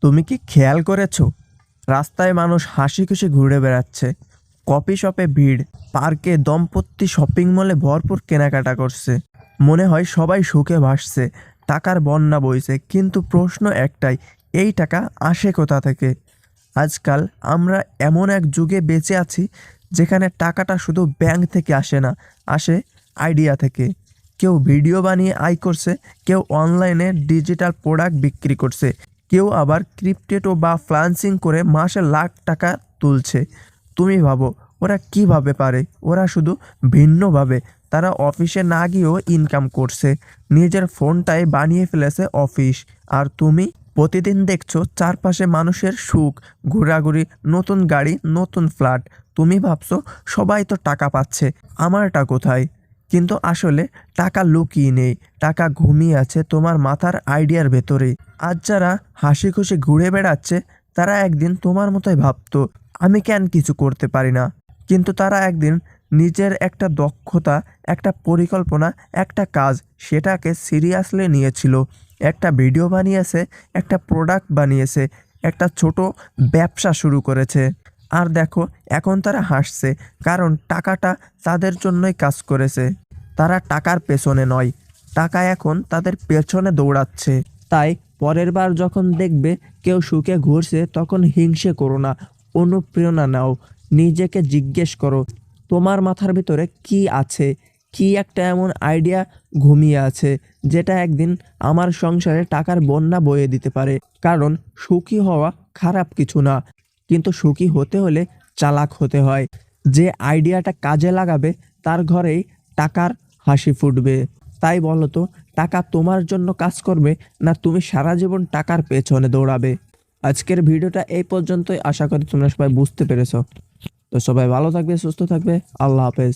তুমি কি খেয়াল করেছো রাস্তায় মানুষ হাসি খুশি ঘুরে বেড়াচ্ছে, কফি শপে ভিড়, পার্কে দম্পতি, শপিং মলে ভরপুর কেনাকাটা করছে। মনে হয় সবাই সুখে ভাসছে, টাকার বন্যা বইছে। কিন্তু প্রশ্ন একটাই, এই টাকা আসে কোথা থেকে? আজকাল আমরা এমন এক যুগে বেঁচে আছি যেখানে টাকাটা শুধু ব্যাংক থেকে আসে না, আসে আইডিয়া থেকে। কেউ ভিডিও বানিয়ে আয় করছে, কেউ অনলাইনে ডিজিটাল প্রোডাক্ট বিক্রি করছে, কেউ আবার ক্রিপ্টো বা ফ্লান্সিং করে মাসে লাখ টাকা তুলছে। তুমি ভাবো ওরা কিভাবে পারে? ওরা শুধু ভিন্নভাবে। তারা অফিসে না গিয়েও ইনকাম করছে, নিজের ফোনটাই বানিয়ে ফেলেছে অফিস। আর তুমি প্রতিদিন দেখছো চারপাশে মানুষের সুখ, ঘোরাঘুরি, নতুন গাড়ি, নতুন ফ্ল্যাট। তুমি ভাবছো সবাই তো টাকা পাচ্ছে, আমারটা কোথায়? কিন্তু আসলে টাকা লুকিয়ে নেই, টাকা ঘুমিয়ে আছে তোমার মাথার আইডিয়ার ভেতরে। আজ যারা হাসি খুশি ঘুরে বেড়াচ্ছে তারা একদিন তোমার মতোই ভাবতো, আমি কেন কিছু করতে পারি না। কিন্তু তারা একদিন নিজের একটা দক্ষতা, একটা পরিকল্পনা, একটা কাজ, সেটাকে সিরিয়াসলি নিয়েছিল। একটা ভিডিও বানিয়েছে, একটা প্রোডাক্ট বানিয়েছে, একটা ছোট ব্যবসা শুরু করেছে। আর দেখো এখন তারা হাসছে, কারণ টাকাটা তাদের জন্যই কাজ করেছে। তারা টাকার পেছনে নয়, টাকা এখন তাদের পেছনে দৌড়াচ্ছে। তাই পরের বার যখন দেখবে কেউ সুখে ঘুরছে, তখন হিংসে করো না, অনুপ্রেরণা নাও। নিজেকে জিজ্ঞেস করো, তোমার মাথার ভিতরে কি আছে? কি একটা এমন আইডিয়া ঘুমিয়ে আছে যেটা একদিন আমার সংসারে টাকার বন্যা বয়ে দিতে পারে? কারণ সুখী হওয়া খারাপ কিছু না, কিন্তু সুখী হতে হলে চালাক হতে হয়। যে আইডিয়াটা কাজে লাগাবে তার ঘরেই টাকার হাসি ফুটবে। তাই বলো তো, টাকা তোমার জন্য কাজ করবে, না তুমি সারা জীবন টাকার পেছনে দৌড়াবে? আজকের ভিডিওটা এই পর্যন্তই, আশা করি তোমরা সবাই বুঝতে পেরেছো। তো সবাই ভালো থাকবে, সুস্থ থাকবে, আল্লাহ হাফেজ।